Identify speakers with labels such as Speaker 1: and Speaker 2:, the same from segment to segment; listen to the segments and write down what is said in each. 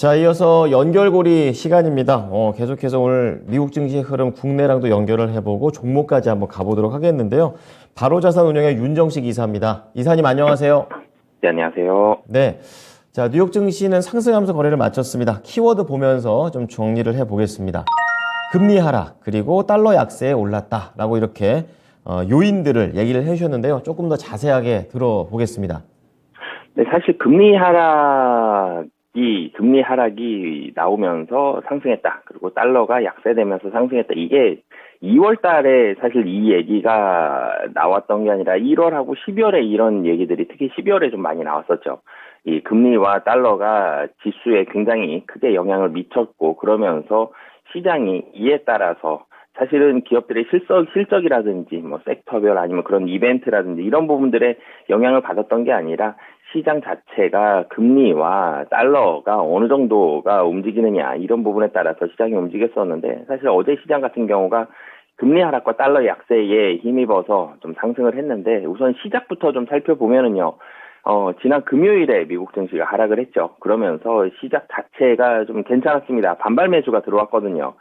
Speaker 1: 자, 이어서 연결고리 시간입니다. 계속해서 오늘 미국 증시의 흐름 국내랑도 연결을 해보고 종목까지 한번 가보도록 하겠는데요. 바로자산운용의 윤정식 이사입니다. 이사님 안녕하세요.
Speaker 2: 네, 안녕하세요.
Speaker 1: 네. 자, 뉴욕 증시는 상승하면서 거래를 마쳤습니다. 키워드 보면서 좀 정리를 해보겠습니다. 금리 하락, 그리고 달러 약세에 올랐다라고 이렇게 요인들을 얘기를 해주셨는데요. 조금 더 자세하게 들어보겠습니다.
Speaker 2: 네, 사실 금리 하락이 나오면서 상승했다. 그리고 달러가 약세되면서 상승했다. 이게 2월 달에 사실 이 얘기가 나왔던 게 아니라 1월하고 12월에 이런 얘기들이 특히 12월에 좀 많이 나왔었죠. 이 금리와 달러가 지수에 굉장히 크게 영향을 미쳤고, 그러면서 시장이 이에 따라서 사실은 기업들의 실적이라든지 뭐 섹터별 아니면 그런 이벤트라든지 이런 부분들에 영향을 받았던 게 아니라 시장 자체가 금리와 달러가 어느 정도가 움직이느냐 이런 부분에 따라서 시장이 움직였었는데, 사실 어제 시장 같은 경우가 금리 하락과 달러 약세에 힘입어서 좀 상승을 했는데, 우선 시작부터 좀 살펴보면은요. 지난 금요일에 미국 증시가 하락을 했죠. 그러면서 시작 자체가 좀 괜찮았습니다. 반발 매수가 들어왔거든요.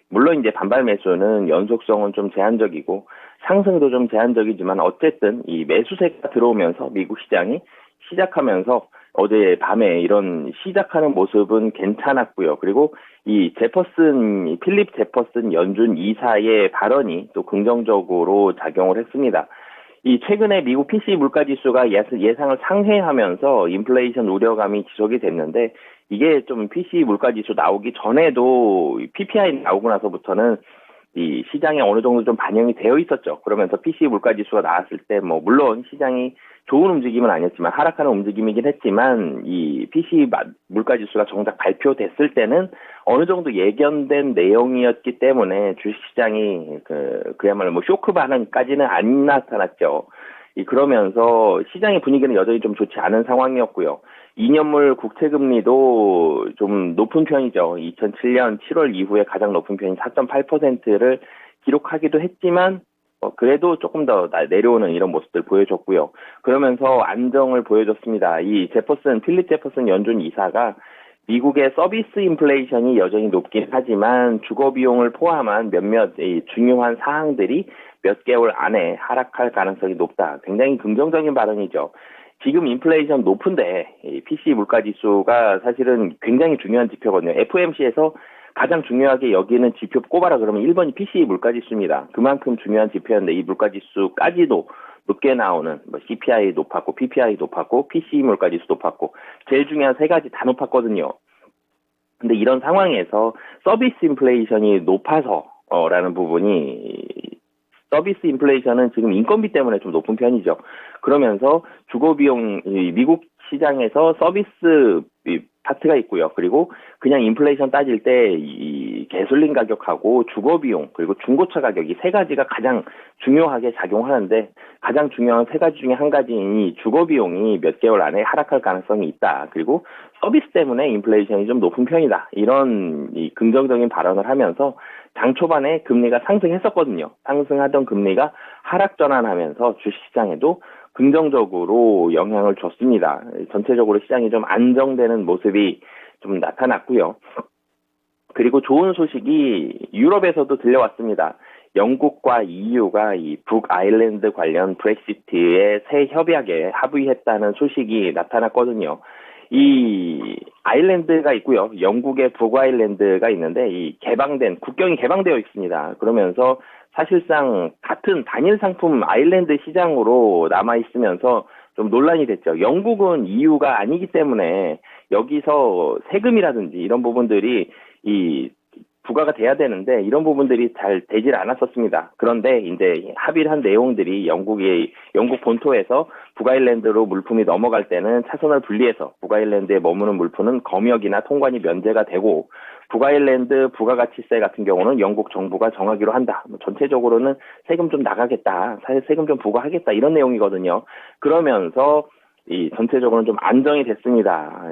Speaker 2: 물론 이제 반발 매수는 연속성은 좀 제한적이고 상승도 좀 제한적이지만 어쨌든 이 매수세가 들어오면서 미국 시장이 시작하면서 어제 밤에 이런 시작하는 모습은 괜찮았고요. 그리고 필립 제퍼슨 연준 이사의 발언이 또 긍정적으로 작용을 했습니다. 이 최근에 미국 PCE 물가지수가 예상을 상회하면서 인플레이션 우려감이 지속이 됐는데, 이게 좀 PCE 물가지수 나오기 전에도 PPI 나오고 나서부터는 이 시장에 어느 정도 좀 반영이 되어 있었죠. 그러면서 PCE 물가지수가 나왔을 때 물론 시장이 좋은 움직임은 아니었지만 하락하는 움직임이긴 했지만, 이 PCE 물가지수가 정작 발표됐을 때는 어느 정도 예견된 내용이었기 때문에 주식시장이 그야말로 쇼크 반응까지는 안 나타났죠. 그러면서 시장의 분위기는 여전히 좀 좋지 않은 상황이었고요. 2년물 국채금리도 좀 높은 편이죠. 2007년 7월 이후에 가장 높은 편인 4.8%를 기록하기도 했지만 그래도 조금 더 내려오는 이런 모습들 보여줬고요. 그러면서 안정을 보여줬습니다. 필립 제퍼슨 연준 이사가 미국의 서비스 인플레이션이 여전히 높긴 하지만 주거 비용을 포함한 몇몇 중요한 사항들이 몇 개월 안에 하락할 가능성이 높다. 굉장히 긍정적인 발언이죠. 지금 인플레이션 높은데 PCE 물가지수가 사실은 굉장히 중요한 지표거든요. FOMC에서 가장 중요하게 여기는 지표 꼽아라 그러면 1번이 PCE 물가지수입니다. 그만큼 중요한 지표였는데 이 물가지수까지도 높게 나오는 CPI 높았고 PPI 높았고 PCE 물가지수 높았고 제일 중요한 세 가지 다 높았거든요. 근데 이런 상황에서 서비스 인플레이션이 높아서라는 부분이, 서비스 인플레이션은 지금 인건비 때문에 좀 높은 편이죠. 그러면서 주거비용, 미국 시장에서 서비스 파트가 있고요. 그리고 그냥 인플레이션 따질 때 이 가솔린 가격하고 주거비용 그리고 중고차 가격 이 세 가지가 가장 중요하게 작용하는데, 가장 중요한 세 가지 중에 한 가지인 이 주거비용이 몇 개월 안에 하락할 가능성이 있다. 그리고 서비스 때문에 인플레이션이 좀 높은 편이다. 이런 긍정적인 발언을 하면서 장 초반에 금리가 상승했었거든요. 상승하던 금리가 하락 전환하면서 주식시장에도 긍정적으로 영향을 줬습니다. 전체적으로 시장이 좀 안정되는 모습이 좀 나타났고요. 그리고 좋은 소식이 유럽에서도 들려왔습니다. 영국과 EU가 이 북아일랜드 관련 브렉시트의 새 협약에 합의했다는 소식이 나타났거든요. 이 아일랜드가 있고요. 영국의 북아일랜드가 있는데 국경이 개방되어 있습니다. 그러면서 사실상 같은 단일 상품 아일랜드 시장으로 남아 있으면서 좀 논란이 됐죠. 영국은 EU가 아니기 때문에 여기서 세금이라든지 이런 부분들이 부과가 돼야 되는데 이런 부분들이 잘 되질 않았었습니다. 그런데 이제 합의를 한 내용들이 영국 본토에서 북아일랜드로 물품이 넘어갈 때는 차선을 분리해서 북아일랜드에 머무는 물품은 검역이나 통관이 면제가 되고, 북아일랜드 부가가치세 같은 경우는 영국 정부가 정하기로 한다. 전체적으로는 세금 좀 나가겠다. 사실 세금 좀 부과하겠다. 이런 내용이거든요. 그러면서 전체적으로는 좀 안정이 됐습니다.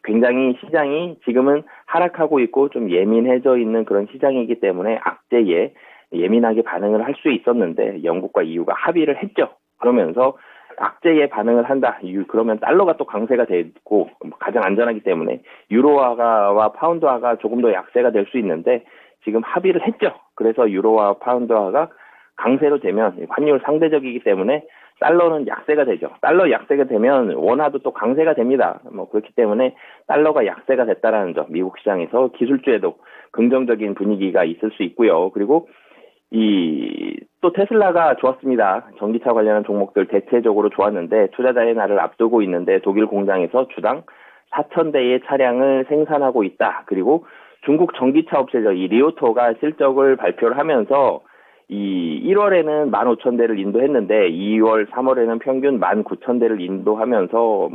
Speaker 2: 굉장히 시장이 지금은 하락하고 있고 좀 예민해져 있는 그런 시장이기 때문에 악재에 예민하게 반응을 할 수 있었는데 영국과 EU가 합의를 했죠. 그러면서 악재에 반응을 한다. 그러면 달러가 또 강세가 되고 가장 안전하기 때문에 유로화와 파운드화가 조금 더 약세가 될 수 있는데 지금 합의를 했죠. 그래서 유로화 파운드화가 강세로 되면 환율 상대적이기 때문에 달러는 약세가 되죠. 달러 약세가 되면 원화도 또 강세가 됩니다. 그렇기 때문에 달러가 약세가 됐다라는 점, 미국 시장에서 기술주에도 긍정적인 분위기가 있을 수 있고요. 그리고 또 테슬라가 좋았습니다. 전기차 관련한 종목들 대체적으로 좋았는데 투자자의 날을 앞두고 있는데 독일 공장에서 주당 4,000대의 차량을 생산하고 있다. 그리고 중국 전기차 업체죠. 이 리오토가 실적을 발표를 하면서 1월에는 15,000대를 인도했는데 2월, 3월에는 평균 19,000대를 인도하면서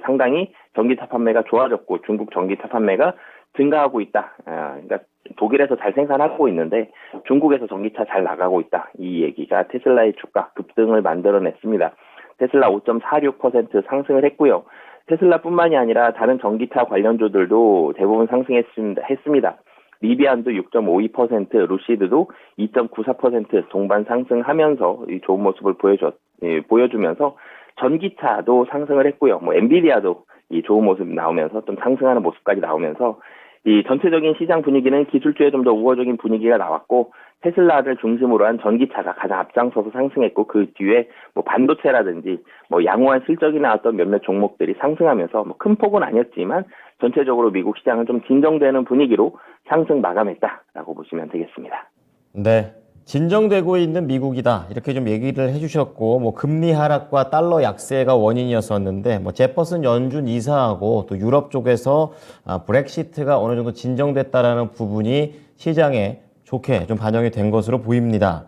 Speaker 2: 상당히 전기차 판매가 좋아졌고 중국 전기차 판매가 증가하고 있다. 그러니까 독일에서 잘 생산하고 있는데 중국에서 전기차 잘 나가고 있다. 이 얘기가 테슬라의 주가 급등을 만들어냈습니다. 테슬라 5.46% 상승을 했고요. 테슬라뿐만이 아니라 다른 전기차 관련주들도 대부분 상승했습니다. 리비안도 6.52%, 루시드도 2.94% 동반 상승하면서 이 좋은 모습을 보여주면서 전기차도 상승을 했고요. 엔비디아도 이 좋은 모습 나오면서 좀 상승하는 모습까지 나오면서 이 전체적인 시장 분위기는 기술주에 좀 더 우호적인 분위기가 나왔고 테슬라를 중심으로 한 전기차가 가장 앞장서서 상승했고 그 뒤에 반도체라든지 양호한 실적이 나왔던 몇몇 종목들이 상승하면서 큰 폭은 아니었지만 전체적으로 미국 시장은 좀 진정되는 분위기로 상승 마감했다라고 보시면 되겠습니다.
Speaker 1: 네. 진정되고 있는 미국이다. 이렇게 좀 얘기를 해주셨고, 금리 하락과 달러 약세가 원인이었었는데, 제퍼슨 연준 이사하고 또 유럽 쪽에서 브렉시트가 어느 정도 진정됐다라는 부분이 시장에 좋게 좀 반영이 된 것으로 보입니다.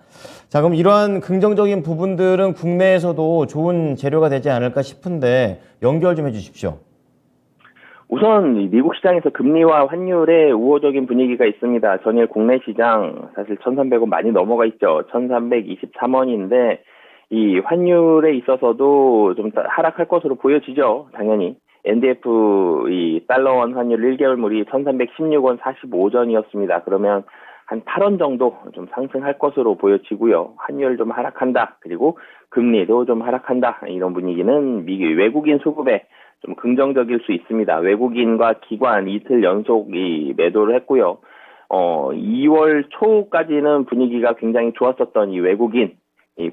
Speaker 1: 자, 그럼 이러한 긍정적인 부분들은 국내에서도 좋은 재료가 되지 않을까 싶은데, 연결 좀 해주십시오.
Speaker 2: 우선 미국 시장에서 금리와 환율의 우호적인 분위기가 있습니다. 전일 국내 시장 사실 1,300원 많이 넘어가 있죠. 1,323원인데 이 환율에 있어서도 좀 하락할 것으로 보여지죠. 당연히. NDF 이 달러원 환율 1개월물이 1,316원 45전이었습니다. 그러면 한 8원 정도 좀 상승할 것으로 보여지고요. 환율 좀 하락한다. 그리고 금리도 좀 하락한다. 이런 분위기는 외국인 수급에 좀 긍정적일 수 있습니다. 외국인과 기관 이틀 연속 매도를 했고요. 2월 초까지는 분위기가 굉장히 좋았었던 이 외국인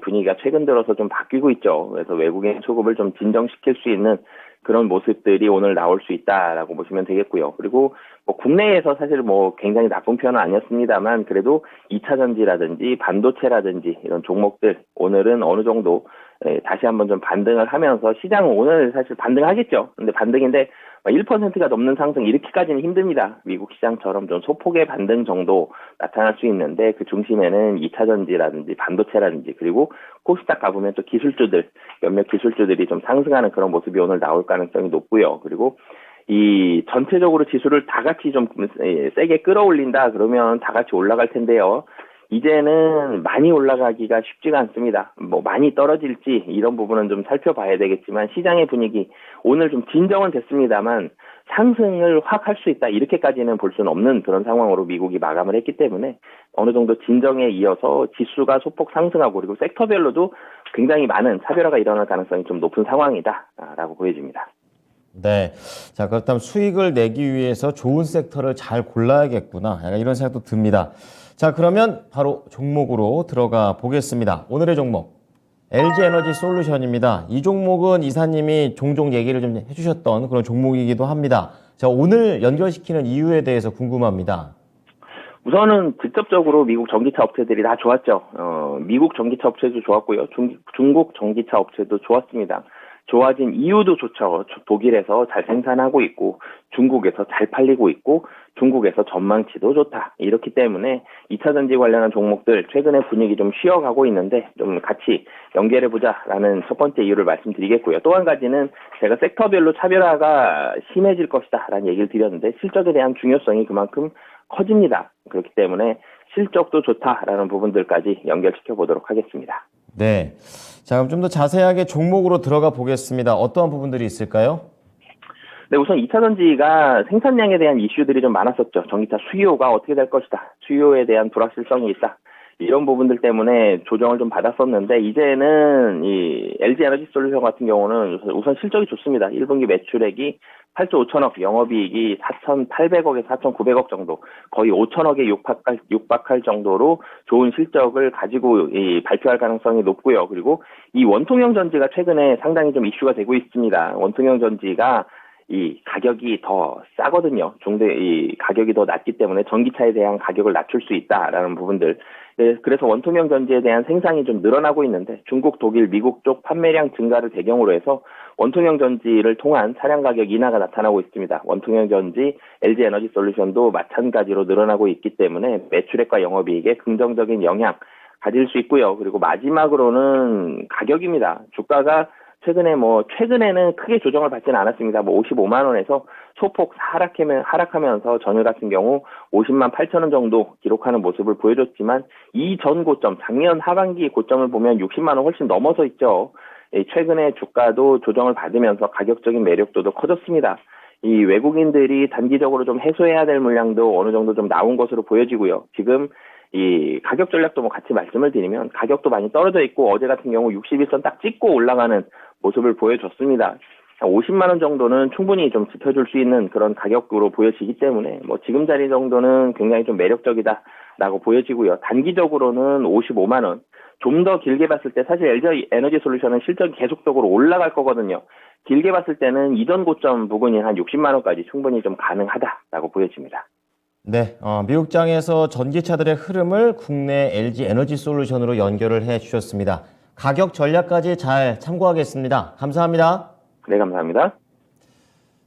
Speaker 2: 분위기가 최근 들어서 좀 바뀌고 있죠. 그래서 외국인 수급을 좀 진정시킬 수 있는 그런 모습들이 오늘 나올 수 있다라고 보시면 되겠고요. 그리고 국내에서 사실 굉장히 나쁜 편은 아니었습니다만 그래도 2차 전지라든지 반도체라든지 이런 종목들 오늘은 어느 정도 다시 한번 좀 반등을 하면서 시장은 오늘 사실 반등하겠죠. 근데 반등인데 1%가 넘는 상승 이렇게까지는 힘듭니다. 미국 시장처럼 좀 소폭의 반등 정도 나타날 수 있는데 그 중심에는 2차 전지라든지 반도체라든지 그리고 코스닥 가보면 또 기술주들 몇몇 기술주들이 좀 상승하는 그런 모습이 오늘 나올 가능성이 높고요. 그리고 이 전체적으로 지수를 다 같이 좀 세게 끌어올린다 그러면 다 같이 올라갈 텐데요. 이제는 많이 올라가기가 쉽지가 않습니다. 많이 떨어질지 이런 부분은 좀 살펴봐야 되겠지만 시장의 분위기 오늘 좀 진정은 됐습니다만 상승을 확 할 수 있다 이렇게까지는 볼 수는 없는 그런 상황으로 미국이 마감을 했기 때문에 어느 정도 진정에 이어서 지수가 소폭 상승하고 그리고 섹터별로도 굉장히 많은 차별화가 일어날 가능성이 좀 높은 상황이다라고 보여집니다.
Speaker 1: 네. 자, 그렇다면 수익을 내기 위해서 좋은 섹터를 잘 골라야겠구나. 약간 이런 생각도 듭니다. 자, 그러면 바로 종목으로 들어가 보겠습니다. 오늘의 종목, LG에너지 솔루션입니다. 이 종목은 이사님이 종종 얘기를 좀 해주셨던 그런 종목이기도 합니다. 자, 오늘 연결시키는 이유에 대해서 궁금합니다.
Speaker 2: 우선은 직접적으로 미국 전기차 업체들이 다 좋았죠. 미국 전기차 업체도 좋았고요. 중국 전기차 업체도 좋았습니다. 좋아진 이유도 좋죠. 독일에서 잘 생산하고 있고 중국에서 잘 팔리고 있고 중국에서 전망치도 좋다. 이렇기 때문에 2차 전지 관련한 종목들 최근에 분위기 좀 쉬어가고 있는데 좀 같이 연결해보자라는 첫 번째 이유를 말씀드리겠고요. 또 한 가지는 제가 섹터별로 차별화가 심해질 것이다라는 얘기를 드렸는데 실적에 대한 중요성이 그만큼 커집니다. 그렇기 때문에 실적도 좋다라는 부분들까지 연결시켜 보도록 하겠습니다.
Speaker 1: 네. 자, 그럼 좀 더 자세하게 종목으로 들어가 보겠습니다. 어떠한 부분들이 있을까요?
Speaker 2: 네, 우선 2차 전지가 생산량에 대한 이슈들이 좀 많았었죠. 전기차 수요가 어떻게 될 것이다. 수요에 대한 불확실성이 있다. 이런 부분들 때문에 조정을 좀 받았었는데 이제는 이 LG 에너지 솔루션 같은 경우는 우선 실적이 좋습니다. 1분기 매출액이 8조 5천억, 영업이익이 4,800억에서 4,900억 정도, 거의 5천억에 육박할 정도로 좋은 실적을 가지고 발표할 가능성이 높고요. 그리고 이 원통형 전지가 최근에 상당히 좀 이슈가 되고 있습니다. 원통형 전지가 이 가격이 더 싸거든요. 이 가격이 더 낮기 때문에 전기차에 대한 가격을 낮출 수 있다라는 부분들. 그래서 원통형 전지에 대한 생산이 좀 늘어나고 있는데 중국, 독일, 미국 쪽 판매량 증가를 배경으로 해서 원통형 전지를 통한 차량 가격 인하가 나타나고 있습니다. 원통형 전지, LG 에너지 솔루션도 마찬가지로 늘어나고 있기 때문에 매출액과 영업이익에 긍정적인 영향 가질 수 있고요. 그리고 마지막으로는 가격입니다. 주가가 최근에는 크게 조정을 받지는 않았습니다. 55만 원에서 소폭 하락하면서 전일 같은 경우 50만 8천 원 정도 기록하는 모습을 보여줬지만 이전 고점, 작년 하반기 고점을 보면 60만 원 훨씬 넘어서 있죠. 최근에 주가도 조정을 받으면서 가격적인 매력도도 커졌습니다. 이 외국인들이 단기적으로 좀 해소해야 될 물량도 어느 정도 좀 나온 것으로 보여지고요. 지금 이 가격 전략도 같이 말씀을 드리면 가격도 많이 떨어져 있고 어제 같은 경우 61선 딱 찍고 올라가는 모습을 보여줬습니다. 50만 원 정도는 충분히 좀 지켜줄 수 있는 그런 가격으로 보여지기 때문에 지금 자리 정도는 굉장히 좀 매력적이다라고 보여지고요. 단기적으로는 55만 원. 좀 더 길게 봤을 때 사실 LG 에너지 솔루션은 실적이 계속적으로 올라갈 거거든요. 길게 봤을 때는 이전 고점 부근이 한 60만 원까지 충분히 좀 가능하다라고 보여집니다.
Speaker 1: 네, 미국장에서 전기차들의 흐름을 국내 LG 에너지 솔루션으로 연결을 해 주셨습니다. 가격 전략까지 잘 참고하겠습니다. 감사합니다.
Speaker 2: 네, 감사합니다.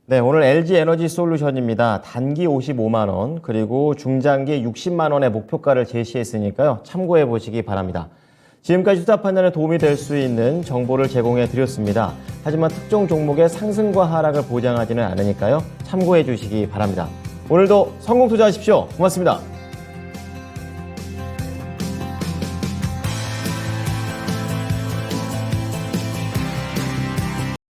Speaker 1: 네, 오늘 LG 에너지 솔루션입니다. 단기 55만 원, 그리고 중장기 60만 원의 목표가를 제시했으니까요. 참고해 보시기 바랍니다. 지금까지 투자 판단에 도움이 될 수 있는 정보를 제공해 드렸습니다. 하지만 특정 종목의 상승과 하락을 보장하지는 않으니까요. 참고해 주시기 바랍니다. 오늘도 성공 투자하십시오. 고맙습니다.